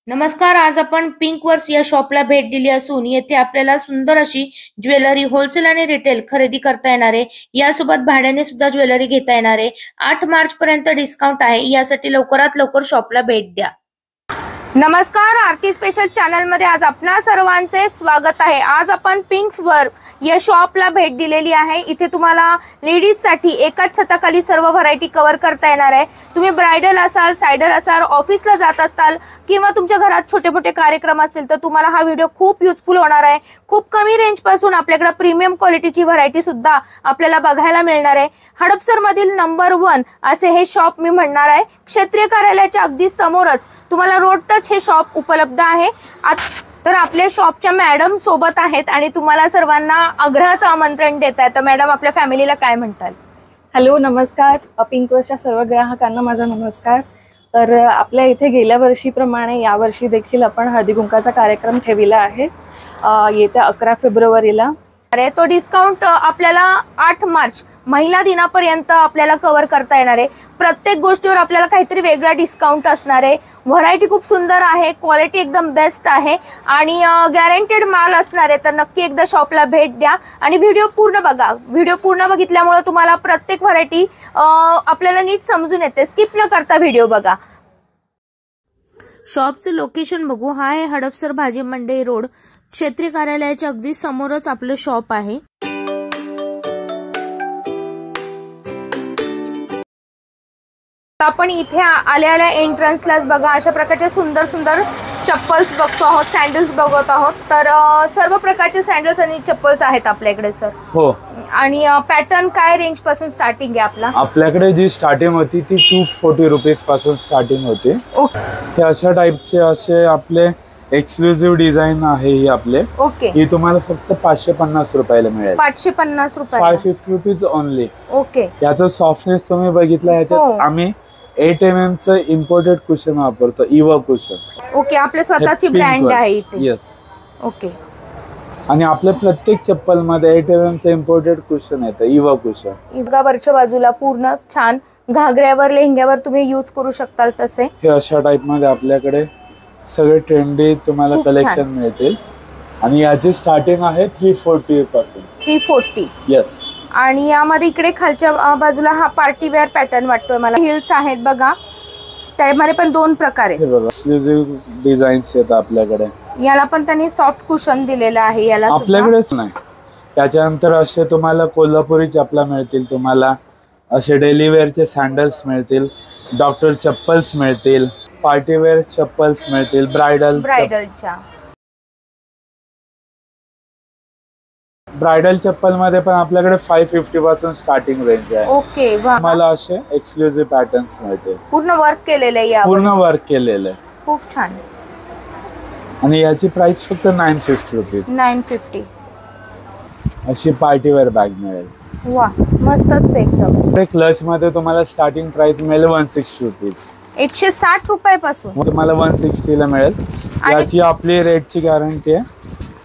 नमस्कार, आज आपण पिंक वर्स या शॉपला भेट दिली असून येथे आपल्याला सुंदर अशी ज्वेलरी होलसेल आणि रिटेल खरेदी करता येणार आहे। यासोबत भाड्याने सुद्धा ज्वेलरी घेता येणार आहे। 8 मार्च पर्यंत डिस्काउंट आहे, यासाठी लवकरात लवकर शॉपला भेट द्या। नमस्कार, आरती स्पेशल चॅनल मध्ये आज आपणा सर्वांचे स्वागत आहे। आज आपण पिंक्स वर या शॉपला भेट दिलेली आहे। इथे तुम्हाला लेडीज साठी एकाच छताखाली सर्व व्हरायटी कव्हर करता येणार आहे। तुम्ही ब्राइडल असाल, साइडर असाल, ऑफिसला जात असाल किंवा तुमच्या घरात छोटे मोठे कार्यक्रम असतील तर तुम्हाला हा व्हिडिओ खूप युजफुल होणार आहे। खूप कमी रेंज पासून आपल्याकडे प्रीमियम क्वालिटीची व्हरायटी सुद्धा आपल्याला बघायला मिळणार आहे। हडपसर मधील नंबर 1 असे हे शॉप मी म्हणणार आहे। क्षेत्रीय कार्यालयाच्या अगदी समोरच तुम्हाला रोड टच हे शॉप उपलब्ध आहे। तर आपल्या शॉपच्या मॅडम सोबत आहेत आणि तुम्हाला सर्वांना आग्रहाचं आमंत्रण देत आहे। तर मॅडम, आपल्या फॅमिलीला काय म्हणताल? हॅलो, नमस्कार। पिंक वर्सच्या सर्व ग्राहकांना माझा नमस्कार। तर आपल्या इथे गेल्या वर्षीप्रमाणे यावर्षी देखील आपण हळदी कुंकाचा कार्यक्रम ठेवला आहे येत्या 11 फेब्रुवारीला। अरे, तो डिस्काउंट आपल्याला 8 मार्च महिला दिनापर्यंत आपल्याला कव्हर करता येणार आहे। प्रत्येक गोष्टीवर आपल्याला काहीतरी वेगळा डिस्काउंट असणार आहे। व्हरायटी खूप सुंदर आहे, क्वालिटी एकदम बेस्ट आहे आणि गॅरंटेड माल असणार आहे। तर नक्की एकदा शॉपला भेट द्या आणि व्हिडिओ पूर्ण बघा। व्हिडिओ पूर्ण बघितल्यामुळे तुम्हाला प्रत्येक व्हरायटी आपल्याला नीट समजून येते। स्किप न करता व्हिडिओ बघा। शॉपचं लोकेशन बघू। हा आहे हडपसर भाजी मंडई रोड, क्षेत्रीय कार्यालयाच्या अगदी समोरच आपलं शॉप आहे। आपण इथे आल्या एंट्रन्सलाच बघा अशा प्रकारचे सुंदर सुंदर चप्पल्स बघतो आहोत, सॅन्डल्स बघत आहोत। तर सर्व प्रकारचे सॅन्डल्स आणि चप्पल्स आहेत आपल्याकडे सर। हो। आणि पॅटर्न काय रेंज पासून स्टार्टिंग आहे आपल्याकडे जी स्टार्टिंग होती ती 240 रुपीज पासून स्टार्टिंग होते। हे अशा टाइपचे असे आपले एक्सक्लुसिव्ह डिझाइन आहे ही आपले। ओके। ही तुम्हाला फक्त 550 रुपयाला मिळेल। 550 रुपये, 550 रुपीज ओनली। ओके। याचा सॉफ्टनेस तुम्ही बघितला, याच्यात आम्ही 8 mm चं इम्पोर्टेड कुशन वापरतो, इवा कुशन। ओके, आपल्या स्वतःची ब्रँड आहे इथे। Yes, okay. आणि आपल्या प्रत्येक चप्पल मध्ये 8 mm चं इम्पोर्टेड कुशन येतं, इवा कुशन। इवा वरच्या बाजूला पूर्ण छान घागऱ्यावर लेहंग्यावर तुम्ही यूज करू शकताल तसे। हे अशा टाइप मध्ये आपल्याकडे सगळे ट्रेंडी तुम्हाला कलेक्शन मिळतील आणि याची स्टार्टिंग आहे 340 पासून। 340, यस। आणि यामध्ये इकडे खालच्या बाजूला हा पार्टी वेअर पॅटर्न वाटतोय मला। हिल्स आहेत बघा, त्यामध्ये पण 2 प्रकार आहेत। एक्सक्लुसिव्ह डिझाईन्स आहेत आपल्याकडे। याला पण त्यांनी सॉफ्ट कुशन दिलेलं आहे। याला आपल्याकडेच नाही, त्याच्यानंतर असे तुम्हाला कोल्हापुरी चपला मिळतील, तुम्हाला असे डेली वेअरचे सॅन्डल्स मिळतील, डॉक्टर चप्पल्स मिळतील, पार्टी वेअर चप्पल्स मिळतील, ब्राइडल चप्पल मध्ये पण आपल्याकडे 550 पासून स्टार्टिंग रेंज आहे। ओके। मला असे एक्सक्लुसिव्ह पॅटर्न्स मिळतील, पूर्ण वर्क केलेले आहे, पूर्ण वर्क केलेले, खूप छान। आणि याची प्राइस फक्त 950 रुपीज। 950 अशी पार्टी वेअर बॅग मिळेल। वाह, मस्तच एकदम। क्लच मध्ये तुम्हाला स्टार्टिंग प्राइस मिळेल 160 रुपीज। 160 रुपयापासून तुम्हाला 160 ला मिळेल। याची आपली रेटची गॅरंटी आहे।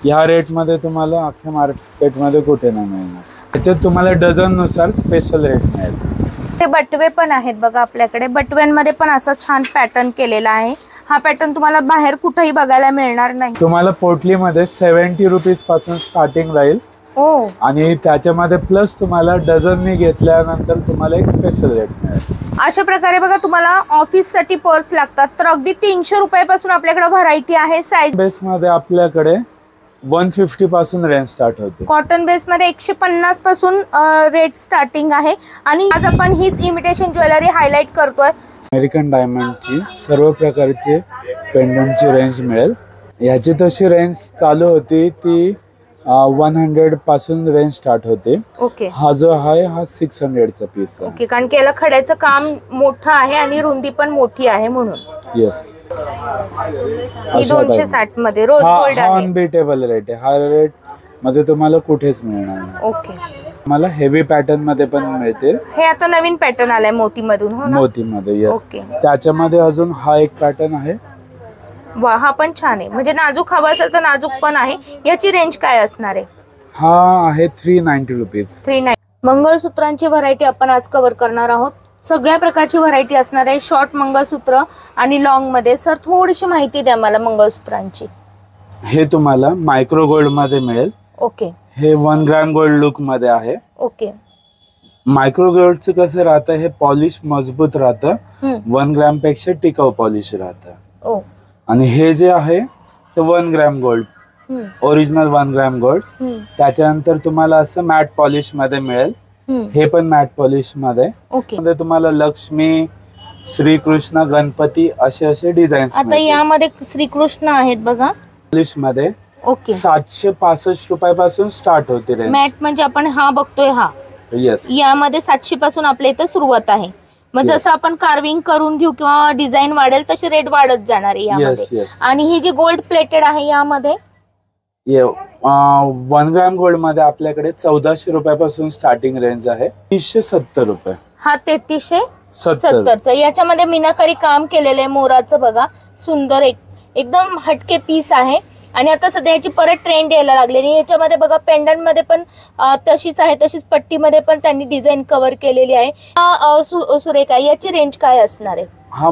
या रेट मध्ये तुम्हाला अख्ख्या मार्केट मध्ये कुठे नाही मिळणार। त्याच्यात तुम्हाला डझन नुसार स्पेशल रेट मिळेल। ते बटवे पण आहेत बघा आपल्याकडे। बटव्यांमध्ये पण असं छान पॅटर्न केलेला आहे। हा पॅटर्न तुम्हाला बाहेर कुठेही बघायला मिळणार नाही। तुम्हाला पोटली मध्ये 70 रुपीज पासून स्टार्टिंग राहील। आणि त्याच्यामध्ये प्लस तुम्हाला डझननी घेतल्यानंतर तुम्हाला एक स्पेशल रेट मिळेल। अशा प्रकारे बघा, तुम्हाला ऑफिस साठी पर्स लागतात तर अगदी 300 रुपयापासून आपल्याकडे व्हरायटी आहे। साइज बेस मध्ये आपल्याकडे 150 पासून रेंज स्टार्ट होते। कॉटन बेस मध्ये 150 पासून रेट स्टार्टिंग आहे। आणि आज आपण हीच इमिटेशन ज्वेलरी हायलाइट करतोय। अमेरिकन डायमंडची सर्व प्रकारचे पेंडंटची रेंज मिळेल। याची तशी रेंज चालू होती ती 100 पासून रेंज स्टार्ट होते। ओके। हा जो आहे हा 600 चा पीस आहे। ओके, कारण की याला खड्याचं काम मोठं आहे आणि रुंदी पण मोठी आहे म्हणून। यस, ही 260 मध्ये रोज गोल्ड आहे। अनबीटेबल रेट आहे। हा रेट मध्ये तुम्हाला कुठेच मिळणार नाही। ओके। मला हेवी पॅटर्न मध्ये पण मिळतील। हे आता नवीन पॅटर्न आलाय मोती मधून, हो ना? मोती मध्ये, यस। ओके। त्याच्यामध्ये अजून हा एक पॅटर्न आहे। वा, हा पण छान आहे। म्हणजे नाजूक हवा असेल तर नाजूक पण आहे। याची रेंज काय असणार आहे? हा आहे 390 रुपीज। 390। मंगळसूत्रांची व्हरायटी आपण आज कव्हर करणार आहोत। सगळ्या प्रकारची व्हरायटी असणार आहे, शॉर्ट मंगळसूत्र आणि लॉंग मध्ये. सर थोडीशी माहिती द्या मला मंगळसूत्रांची. हे तुम्हाला मायक्रो गोल्ड मध्ये मिळेल. ओके. हे 1 ग्रॅम गोल्ड लुक मध्ये आहे. ओके. मायक्रो गोल्डचं कसं राहतं, हे पॉलिश मजबूत राहतं, 1 ग्रॅम पेक्षा टिकाऊ पॉलिश राहतं. आणि हे जे आहे ते 1 gram gold, original 1 gram gold. त्याच्यानंतर तुम्हाला असं मॅट पॉलिश मध्ये मिळेल. हे पण मॅट पॉलिश मध्ये. मध्ये तुम्हाला लक्ष्मी, श्रीकृष्ण, गणपती असे असे डिझाईन्स. आता यामध्ये श्रीकृष्ण आहेत बघा पॉलिश मध्ये. ओके. 765 रुपयापासून स्टार्ट होते रेंज. मॅट म्हणजे आपण हा बघतोय हा. येस. यामध्ये 700 पासून आपल्या इथं सुरुवात आहे. मग जसं आपण कार्विंग करून घेऊ किंवा डिझाईन वाढेल तसे रेट वाढत जाणार आहे यामध्ये. आणि ही जी गोल्ड प्लेटेड आहे यामध्ये 1 ग्रॅम गोल्ड मध्ये आपल्याकडे 1400 रुपयापासून स्टार्टिंग रेंज आहे. 370 रुपये. हा 3370चा. याच्यामध्ये मीनाकारी काम केलेलं आहे मोराचं बघा. सुंदर एकदम हटके पीस आहे. आणि आता सध्या याची परत ट्रेंड यायला लागली. आणि याच्यामध्ये बघा पेंडंट मध्ये पण तशीच आहे, तशीच पट्टीमध्ये पण त्यांनी डिझाईन कव्हर केलेली आहे. सुरेखा, याची रेंज काय असणार आहे? हा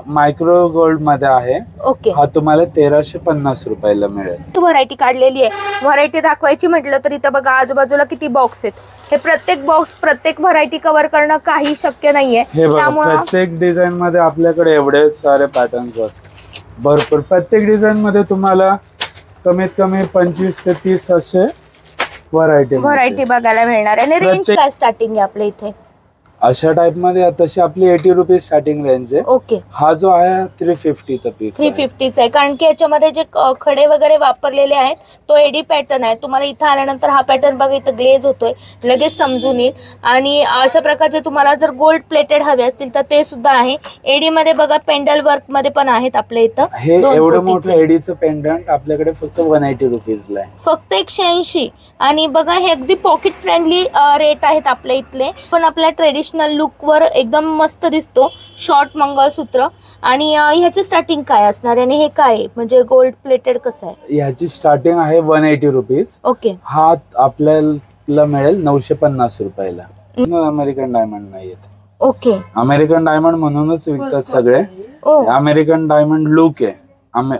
मायक्रो गोल्ड मध्ये आहे. ओके. हा तुम्हाला 1350 रुपयाला मिळेल. व्हरायटी काढलेली आहे. व्हरायटी दाखवायची म्हटलं तर इथं बघा आजूबाजूला किती बॉक्स आहेत. हे प्रत्येक बॉक्स प्रत्येक व्हरायटी कव्हर करणं काही शक्य नाहीये. त्यामुळे प्रत्येक डिझाईन मध्ये आपल्याकडे एवढे सारे पॅटर्न्स असतात, भरपूर. प्रत्येक डिझाईन मध्ये तुम्हाला कमीत कमी 25 ते 30 असे व्हरायटी बघायला मिळणार आहे. आणि रेंज काय स्टार्टिंग आहे आपल्या इथे? अशा टाइप मध्ये तशी आपली 80 रुपीज स्टार्टिंग रेंज आहे. ओके. हा जो आहे 350चा पीस 350चा आहे. कारण की याच्यामध्ये जे खडे वगैरे वापरलेले आहेत तो एडी पॅटर्न आहे. तुम्हाला इथं आल्यानंतर हा पॅटर्न बघा इथं ग्लेज होतोय, लगेच समजून येईल. आणि अशा प्रकारचे तुम्हाला जर गोल्ड प्लेटेड हवे असतील तर ते सुद्धा आहे. एडी मध्ये बघा पेंडल वर्क मध्ये पण आहेत आपल्या इथं. हे एवढं मोठं एडीचं पेंडंट आपल्याकडे फक्त 180 रुपीजला आहे. फक्त 180. आणि बघा हे अगदी पॉकेट फ्रेंडली रेट आहेत आपल्या इथले. पण आपल्या ट्रेडिशनल लुक वर एकदम मस्त दिसतो शॉर्ट मंगळसूत्र. आणि ह्याची स्टार्टिंग काय असणार आहे? आणि हे काय म्हणजे गोल्ड प्लेटेड कसं आहे? ह्याची स्टार्टिंग आहे 180 रुपीज. ओके. हा आपल्याला मिळेल 950 रुपयाला. अमेरिकन डायमंड नाही येत. ओके. अमेरिकन डायमंड म्हणूनच विकतात सगळे. अमेरिकन डायमंड लुक आहे,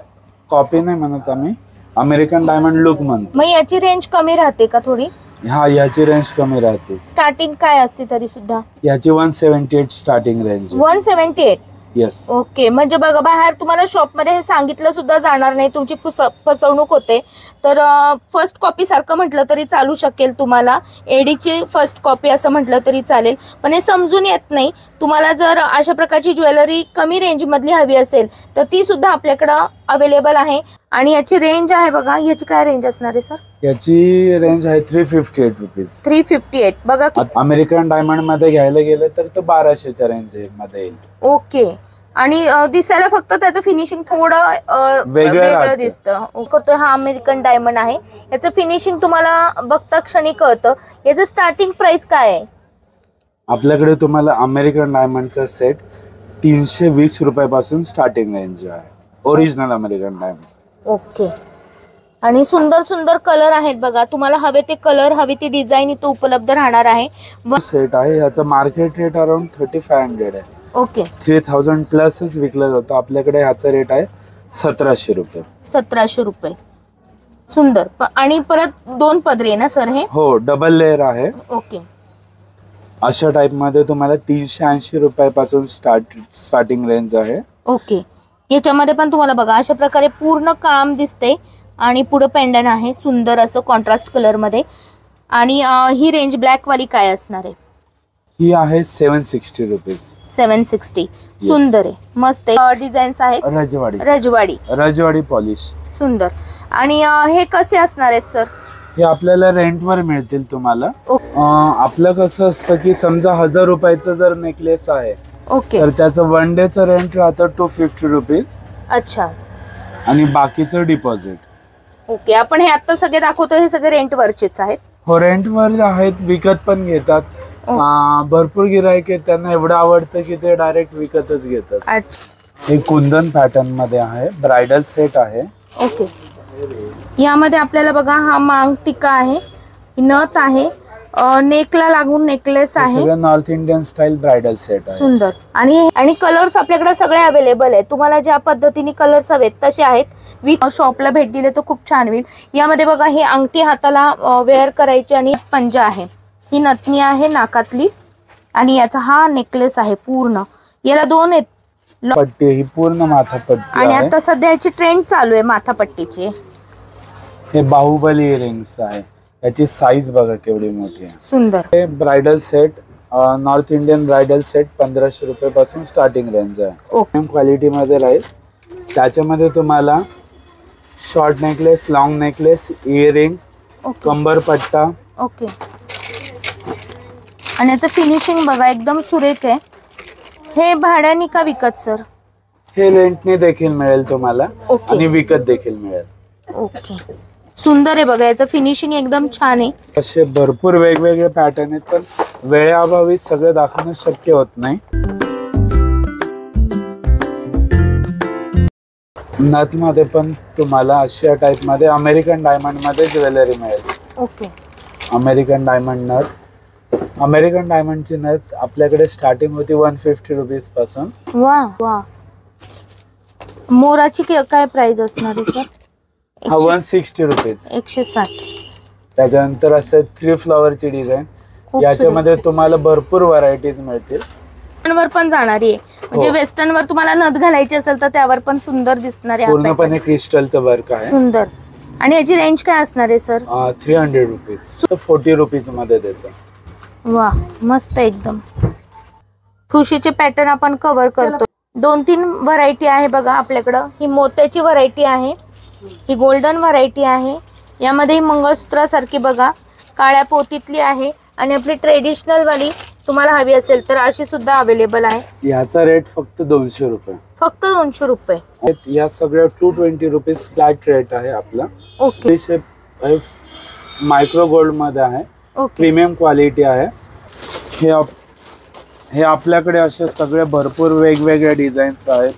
कॉपी नाही म्हणत आम्ही, अमेरिकन डायमंड लुक म्हणतो. मग याची रेंज कमी राहते का थोडी? हा, याची रेंज कमी राहते. स्टार्टिंग काय असते तरी सुद्धा? याची 178 स्टार्टिंग रेंज. 178. येस. ओके. म्हणजे बघा बाहेर तुम्हाला शॉप मध्ये हे सांगितलं सुद्धा जाणार नाही, तुमची फसवणूक होते. तर फर्स्ट कॉपी सारखं म्हटलं तरी चालू शकेल तुम्हाला. एडीची फर्स्ट कॉपी असं म्हटलं तरी चालेल. पण हे समजून येत नाही. तुम्हाला जर अशा प्रकारची ज्वेलरी कमी रेंज मधली हवी असेल तर ती सुद्धा आपल्याकडं अवेलेबल आहे. आणि याची रेंज आहे बघा, याची काय रेंज असणार आहे सर? याची रेंज आहे 358 रुपीज. 358. बघा की अमेरिकन डायमंड मध्ये घ्यायला गेलं तर तो 1200च्या रेंज मध्ये येईल. ओके. आणि दिसायला फक्त त्याचं फिनिशिंग थोडं वेगळं दिसतं. करतोय हा अमेरिकन डायमंड आहे. याचं फिनिशिंग तुम्हाला बघता क्षणी कळतं. याचं स्टार्टिंग प्राइस काय आहे? आपल्याकडे तुम्हाला अमेरिकन डायमंडचा सेट 320 रुपयापासून स्टार्टिंग रेंज आहे, ओरिजिनल अमेरिकन डायमंड. ओके. आणि सुंदर सुंदर कलर आहेत बघा. तुम्हाला हवे ते कलर, हवी ती डिझाईन इथं उपलब्ध राहणार आहे. सेट आहे, याचा मार्केट रेट अराउंड 3500 आहे. ओके. 3000 प्लसच विकलं जातं. आपल्याकडे ह्याचा रेट आहे 1700 रुपये. 1700 रुपये. सुंदर. आणि परत 2 पदरी आहे ना सर हे? हो, डबल लेअर आहे. ओके. अशा टाइप मध्ये तुम्हाला 380 रुपयापासून स्टार्टिंग रेंज आहे. ओके. याच्यामध्ये पण तुम्हाला बघा अशा प्रकारे पूर्ण काम दिसते. आणि पुढे पेंडन आहे सुंदर असं कॉन्ट्रास्ट कलर मध्ये. आणि ही रेंज ब्लॅक वाली काय असणार आहे? ही आहे 760 रुपीज. 760. सुंदर आहे, मस्त आहे. डिझाईन्स आहेत रजवाडी पॉलिश. सुंदर. आणि हे कसे असणार आहेत सर? हे आपल्याला रेंटवर मिळतील तुम्हाला. आपलं कसं असतं की समजा 1000 रुपयाचं जर नेकलेस आहे, ओके, तर त्याचं 1 डेचं रेंट राहतं 250 रुपीज. अच्छा. आणि बाकीचं डिपॉझिट. ओके. आपण हे आता सगळे दाखवतो हे सगळे रेंटवरचेच आहेत? हो, रेंटवर आहेत, विकत पण घेतात. भरपूर गिराईक आहेत, त्यांना एवढं आवडतं की ते डायरेक्ट विकतच घेतात. अच्छा. हे कुंदन पॅटर्न मध्ये आहे, ब्रायडल सेट आहे. ओके. यामध्ये आपल्याला बघा हा मांग टिक्का आहे, नथ आहे, नेकला लागून नेकलेस आहे, सगळं north Indian style bridal set आहे. सुंदर. आणि कलर्स आपल्याकडे सगळे अवेलेबल आहेत, तुम्हाला ज्या पद्धतीने कलर्स हवेत तसे आहेत. विथ शॉपला भेट दिले तर खूप छान होईल. यामध्ये बघा ही अंगठी हाताला वेअर करायची आणि पंजा आहे, ही नथनी आहे नाकातली आणि याचा हा नेकलेस आहे पूर्ण. याला 2 आहेत पट्टी, ही पूर्ण माथापट्टी आणि आहे. आता सध्या याची ट्रेंड चालू आहे माथापट्टीची. हे बाहुबली इयरिंग्स आहे, याची साईज बघा केवढी मोठी आहे. सुंदर. हे bridal set, north Indian bridal set 1500 रुपये पासून स्टार्टिंग रेंज आहे. ओके. क्वालिटी मध्ये राहील. त्याच्यामध्ये तुम्हाला short necklace, long necklace, earring, okay. कंबरपट्टा. ओके. आणि याचं फिनिशिंग बघा एकदम सुरेख आहे. हे भाड्याने का विकत सर? हे रेंटने देखील मिळेल तुम्हाला ओके. आणि विकत देखील मिळेल. ओके. सुंदर आहे बघा, याचं फिनिशिंग एकदम छान आहे. असे भरपूर वेगवेगळे पॅटर्न आहेत, पण वेळेअभावी सगळं दाखवणं शक्य होत नाही. नथ मध्ये पण तुम्हाला अशा टाइप मध्ये अमेरिकन डायमंड मध्ये ज्वेलरी मिळेल. ओके. अमेरिकन डायमंड नथ. अमेरिकन डायमंडची नथ आपल्याकडे स्टार्टिंग होती 150 रुपीज पासून. वा वा. मोराची काय प्राइस असणार आहे सर? हा 160 रुपीज. 160. त्याच्यानंतर असं 3 फ्लॉवरची डिझाईन, याच्यामध्ये तुम्हाला भरपूर व्हरायटीज मिळतील. वर पण जाणारी आहे, म्हणजे हो. वेस्टर्न वर तुम्हाला नथ घालायची असेल तर त्यावर पण सुंदर दिसणार आहे. पूर्णपणे क्रिस्टलचं वर्क आहे. सुंदर. आणि याची रेंज काय असणार आहे सर? 300 रुपीज, 40 रुपीज मध्ये देतो. वा मस्त एकदम. ठुशीचे पॅटर्न आपण कव्हर करतो. 2-3 व्हरायटी आहे बघा आपल्याकडं. ही मोत्याची व्हरायटी आहे, ही गोल्डन व्हरायटी आहे. यामध्ये ही मंगळसूत्रासारखी बघा काळ्या पोतीतली आहे आणि आपली ट्रेडिशनल वाली तुम्हाला हवी असेल तर अशी सुद्धा अवेलेबल आहे. याचा रेट फक्त 200 रुपये. फक्त 200 रुपये. या सगळ्या 220 रुपीज फ्लॅट रेट आहे आपला. ओके. मायक्रो गोल्ड मध्ये आहे, ओके. प्रीमियम क्वालिटी आहे. हे आपल्याकडे असे सगळे भरपूर वेगवेगळे डिझाईन्स आहेत.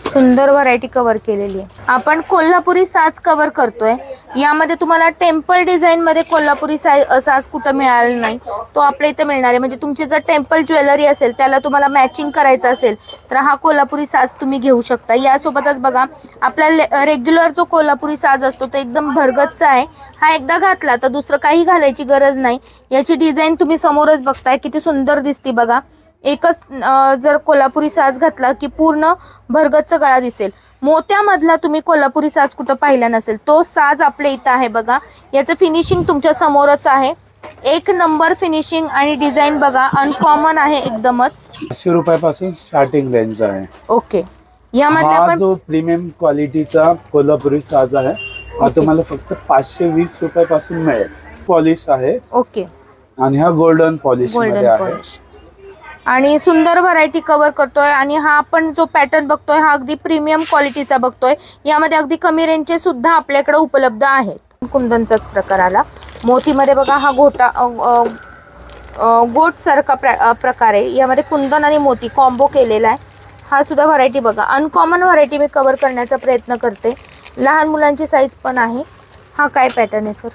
सुंदर व्हरायटी कव्हर केलेली आहे. आपण कोल्हापुरी साज कव्हर करतोय. यामध्ये तुम्हाला टेम्पल डिझाईन मध्ये कोल्हापुरी साज कुठं मिळाला नाही, तो आपल्या इथे मिळणार आहे. म्हणजे तुमची जर टेम्पल ज्वेलरी असेल त्याला तुम्हाला मॅचिंग करायचं असेल तर हा कोल्हापुरी साज तुम्ही घेऊ शकता. यासोबतच बघा आपला रेग्युलर जो कोल्हापुरी साज असतो तो एकदम भरगतचा आहे. हा एकदा घातला तर दुसरं काही घालायची गरज नाही. याची डिझाईन तुम्ही समोरच बघताय किती सुंदर दिसते बघा. एकच जर कोल्हापुरी साज घातला की पूर्ण भरगतचा गळा दिसेल. मोत्यामधला तुम्ही कोल्हापुरी साज कुठं पाहिला नसेल, तो साज आपल्या इथं आहे बघा. याचं फिनिशिंग तुमच्या समोरच आहे. 1 नंबर फिनिशिंग आणि डिझाईन बघा अनकॉमन आहे एकदमच. 100 रुपयापासून स्टार्टिंग रेंज आहे. ओके. यामध्ये हा आपण जो प्रीमियम क्वालिटीचा कोल्हापुरी साज आहे हा तुम्हाला फक्त 520 रुपयापासून मिळेल. पॉलिश आहे. ओके. आणि हा गोल्डन पॉलिश मध्ये गोल्डन आहे. पॉलिश आणि सुंदर व्हरायटी कव्हर करतोय. आणि हा आपण जो पॅटर्न बघतोय हा अगदी प्रीमियम क्वालिटीचा बघतोय. यामध्ये अगदी कमी रेंजचे सुद्धा आपल्याकडे उपलब्ध आहेत. कुंदनचाच प्रकार आला. मोतीमध्ये बघा हा गोट सारखा प्रकार आहे. यामध्ये कुंदन आणि मोती कॉम्बो केलेला आहे. हा सुद्धा व्हरायटी बघा अनकॉमन व्हरायटी मी कव्हर करण्याचा प्रयत्न करते. लहान मुलांची साईज पण आहे. हा काय पॅटर्न आहे सर?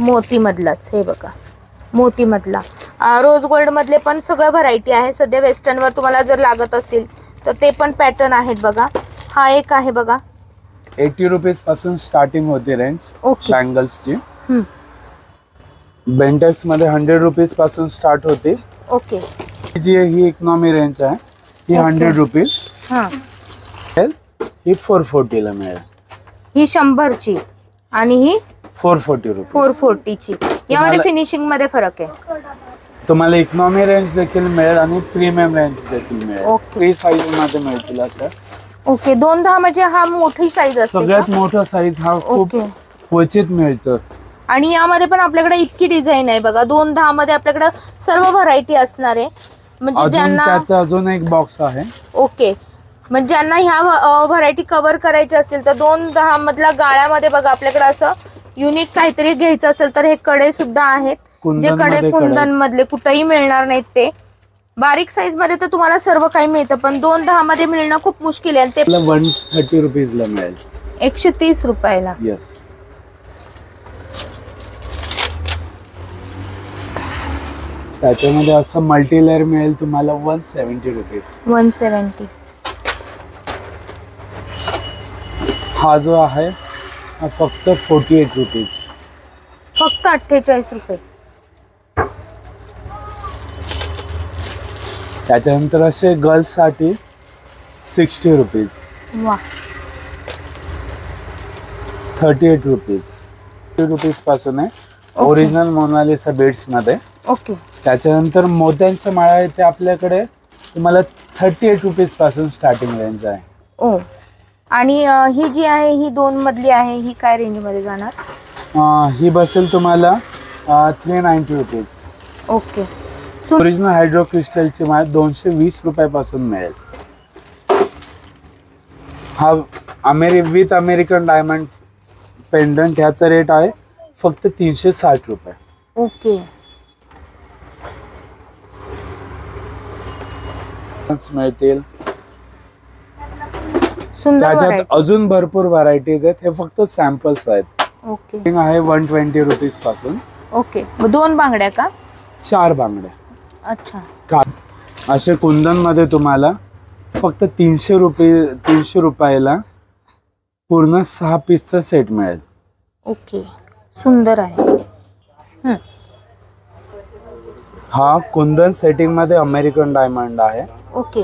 मोती मधलाच. हे बघा मोती मधला. रोज गोल्ड मधले पण सगळं व्हरायटी आहे. सध्या वेस्टर्न वर तुम्हाला जर लागत असतील तर ते पण पॅटर्न आहेत बघा. हा एक आहे बघा 80 रुपीज पासून स्टार्टिंग होते रेंज. ओके. बँगल्सची बेंटेक्स मध्ये 100 रुपीज पासून स्टार्ट होते. ओके. ही इकॉनॉमी रेंज आहे, ही 100 रुपीज. हा ही 440 ला मिळेल. ही 100 ची आणि ही 440 रुपीज. 440 ची. यामध्ये फिनिशिंग मध्ये फरक आहे. तुम्हाला इकॉनॉमी रेंज देखील मिळेल आणि प्रीमियम रेंज देखील मिळेल. ओके. 3 साईज मध्ये मिळतील असं. ओके. 2-10 म्हणजे हा मोठी साईज असते. सगळ्यात मोठा साईज हा खूप ओके. क्वचित मिळतो. आणि यामध्ये पण आपल्याकडे इतकी डिझाईन आहे बघा. 2-10 मध्ये आपल्याकडे सर्व व्हरायटी असणार आहे. म्हणजे ज्यांना त्याचा अजून एक बॉक्स आहे. ओके. म्हणजे ज्यांना ह्या व्हरायटी कव्हर करायच्या असतील तर 2-10 मधल्या गाळ्यामध्ये बघा आपल्याकडे असं युनिक काहीतरी घ्यायचं असेल तर हे कडे सुद्धा आहेत. जे कडे कुंदन मधले कुठेही मिळणार नाहीत ते. बारीक साईज मध्ये तर तुम्हाला सर्व काही मिळतं, पण 210 मध्ये मिळणं खूप मुश्किल आहे. ते 130 रुपीजला मिळेल. 130 रुपयाला. येस. त्याच्यामध्ये असं मल्टी लेअर मिळेल तुम्हाला 170 रुपीज. 170. हा जो आहे हा फक्त 48 रुपीज. फक्त 48 रुपये. त्याच्यानंतर असे गर्ल्स साठी 60 रुपीज. वा. 38 रुपीज. 30 रुपीज पासून आहे ओरिजिनल मोनालिसा बीड्स मध्ये. ओके. त्याच्यानंतर मोत्यांच्या माळा इथे आपल्याकडे तुम्हाला 38 रुपीज पासून स्टार्टिंग रेंज आहे. ओ. आणि ही जी आहे ही 2 मधली आहे, ही काय रेंज मध्ये जाणार? ही बसेल तुम्हाला 390 रुपीज. ओके. ओरिजिनल हायड्रो क्रिस्टलची माळ 220 रुपयापासून मिळेल. हा विथ अमेरिकन डायमंड पेंडंट, ह्याचा रेट आहे फक्त 360 रुपये. ओके. मिळतील. सुंदर त्याच्यात variety. अजून भरपूर व्हरायटीज आहेत. हे फक्त सॅम्पल्स आहेत. ओके. आहे 120 रुपीज पासून. ओके. 2 बांगड्या का? 4 बांगड्या. अच्छा. असे कुंदन मध्ये तुम्हाला फक्त 300 रुपयाला पूर्ण 6 पीसचा सेट मिळेल. ओके. सुंदर आहे. हा कुंदन सेटिंग मध्ये अमेरिकन डायमंड आहे. ओके.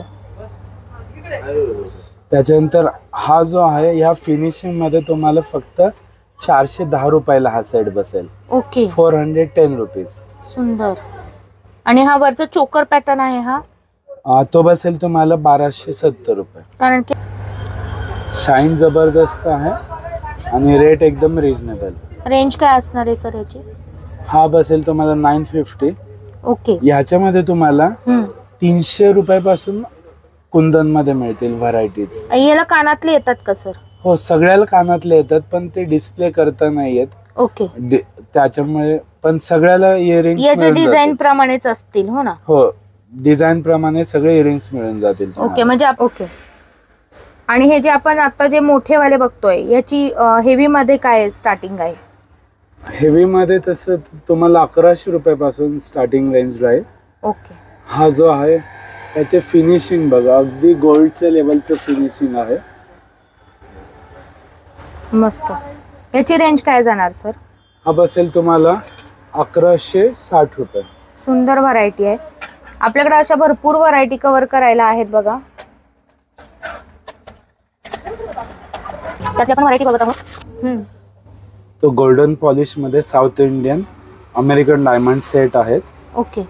त्याच्यानंतर हा जो आहे ह्या फिनिशिंग मध्ये तुम्हाला फक्त 410 रुपयाला हा सेट बसेल. ओके. 410 रुपीज. सुंदर. आणि हा वरचा चोकर पॅटर्न आहे हा तो बसेल तुम्हाला 1270 रुपये. कारण की शाईन जबरदस्त आहे आणि रेट एकदम रिझनेबल. रेंज काय असणार आहे सर याची? हा बसेल तुम्हाला 950. ओके. ह्याच्यामध्ये तुम्हाला 300 रुपयापासून कुंदन मध्ये मिळतील व्हरायटीज. याला कानातले येतात का सर? हो, सगळ्याला कानातले येतात, पण ते डिस्प्ले करता नाही येत. ओके. त्याच्यामुळे पण सगळ्याला इयरिंग याच्या डिझाईन प्रमाणेच असतील हो ना? हो, डिझाईन प्रमाणे सगळे इयरिंग्स मिळून जातील. ओके. म्हणजे ओके. आणि हे जे आपण आता जे मोठे वाले बघतोय याची हेवी मध्ये काय स्टार्टिंग आहे? हेवी मध्ये तसं तुम्हाला 1100 रुपयापासून स्टार्टिंग रेंज राहील. ओके. हा जो आहे त्याचे फिनिशिंग बघा, अगदी गोल्डच्या लेवलचं फिनिशिंग आहे. मस्त. याची रेंज काय जाणार सर? हा बसेल तुम्हाला 1160 रुपये. सुंदर व्हरायटी आहे. आपल्याकडे अशा भरपूर व्हरायटी कव्हर करायला आहेत बघा. त्याची आपण व्हरायटी बघत आहोत. तो गोल्डन पॉलिश मध्ये south Indian American diamond set आहेत. ओके.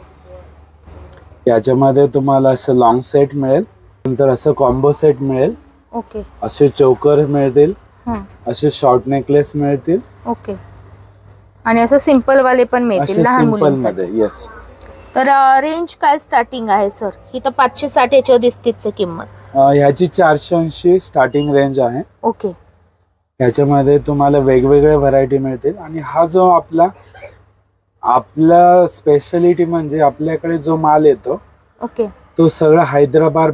याच्यामध्ये तुम्हाला असं लॉंग सेट मिळेल, नंतर असं कॉम्बो सेट मिळेल. ओके. असे चोकर मिळतील, असे शॉर्ट नेकलेस मिळतील. ओके. आणि असं सिंपल वाले पण मिळतील लहान मुलांसाठी. येस. तर रेंज काय स्टार्टिंग आहे सर? ही तर 560 याच्यावर दिसतेच किंमत. ह्याची 480 स्टार्टिंग रेंज आहे. ओके. ह्याच्यामध्ये तुम्हाला वेगवेगळ्या व्हरायटी मिळतील. आणि हा जो आपला स्पेशालिटी म्हणजे आपल्याकडे जो माल येतो, ओके, तो सगळा हैदराबाद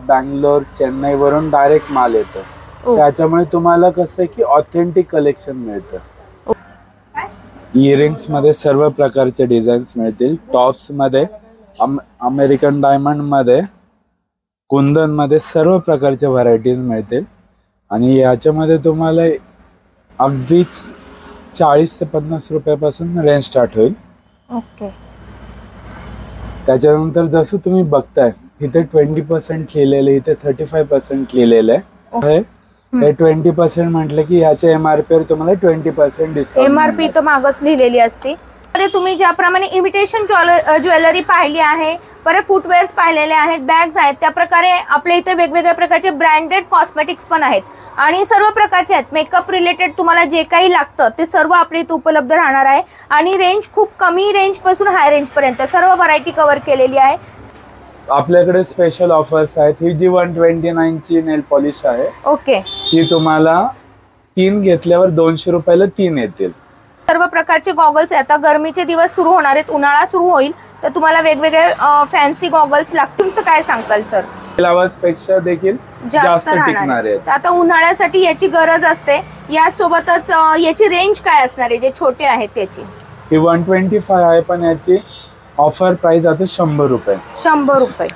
बँगलोर चेन्नई वरून डायरेक्ट माल येतो. त्याच्यामुळे तुम्हाला कसं आहे की ऑथेंटिक कलेक्शन मिळतं. इयरिंग्स मध्ये सर्व प्रकारचे डिझाईन्स मिळतील. टॉप्स मध्ये अमेरिकन डायमंड मध्ये, कुंदन मध्ये सर्व प्रकारच्या व्हरायटीज मिळतील. आणि याच्यामध्ये तुम्हाला अगदीच 40 ते 50 रुपयापासून रेंज स्टार्ट होईल. ओके. त्याच्यानंतर जसं तुम्ही बघताय इथे 20% लिहिलेलं, इथे 35% लिहिलेलं आहे. हे 20% म्हटलं की ह्याच्या MRP वर तुम्हाला 20% डिस्काउंट. MRP तर मागच लिहिलेली असते. तुम्ही ज्याप्रमाणे इमिटेशन ज्वेलरी पाहिली आहे, परत फुटवेअर्स पाहिलेले आहेत, बॅग्स आहेत, त्या प्रकारे आपल्या इथे वेगवेगळ्या प्रकारचे ब्रँडेड कॉस्मेटिक्स पण आहेत आणि सर्व प्रकारचे आहेत. मेकअप रिलेटेड तुम्हाला जे काही लागतं ते सर्व आपल्या इथे उपलब्ध राहणार आहे. आणि रेंज खूप कमी रेंज पासून हाय रेंज पर्यंत सर्व व्हरायटी कव्हर केलेली आहे. आपल्याकडे स्पेशल ऑफर्स आहेत. ही जी 129 ची नेल पॉलिश आहे, ओके, ही तुम्हाला 3 घेतल्यावर 200 रुपयाला 3 येतील. सर्व प्रकारचे गॉगल्स आता गरमीचे दिवस सुरू होणार आहेत, उन्हाळा सुरू होईल तर तुम्हाला वेगवेगळे फॅन्सी गॉगल्स लागतील. तुमचं काय सांगताल सर? ग्लासेस पेक्षा देखील जास्त टिकणार आहेत. आता उन्हाळ्यासाठी याची गरज असते. यासोबतच याची रेंज काय असणार आहे जे छोटे आहेत त्याची? ही 125 आहे, पण याची ऑफर प्राइस आता 100 रुपये. 100 रुपये.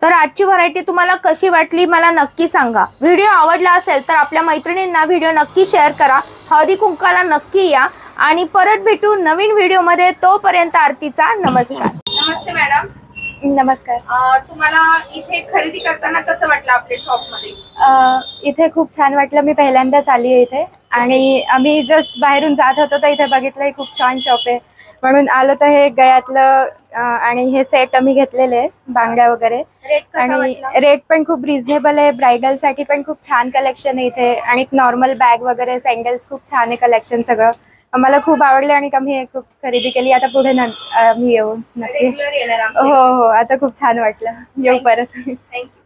तर आजची व्हरायटी तुम्हाला कशी वाटली मला नक्की सांगा. व्हिडिओ आवडला असेल तर आपल्या मैत्रिणींना व्हिडिओ नक्की शेअर करा. हळदी कुंकाला नक्की या आणि परत भेटू नवीन व्हिडिओमध्ये. तोपर्यंत आरतीचा नमस्कार. नमस्ते मॅडम. नमस्कार. तुम्हाला इथे खरेदी करताना कसं वाटलं आपल्या शॉपमध्ये? इथे खूप छान वाटलं. मी पहिल्यांदाच आली आहे इथे आणि आम्ही जस्ट बाहेरून जात होतो तर इथे बघितलं खूप छान शॉप आहे म्हणून आलो. तर हे गळ्यातलं आणि हे सेट आम्ही घेतलेले बांगड्या वगैरे आणि रेट पण खूप रिझनेबल आहे. ब्रायडल साठी पण खूप छान कलेक्शन आहे इथे आणि नॉर्मल बॅग वगैरे सँडल्स खूप छान आहे कलेक्शन. सगळं आम्हाला खूप आवडले आणि आम्ही खूप खरेदी केली. आता पुढे मी येऊ नक्की. हो हो, आता खूप छान वाटलं. येऊ परत. थँक्यू.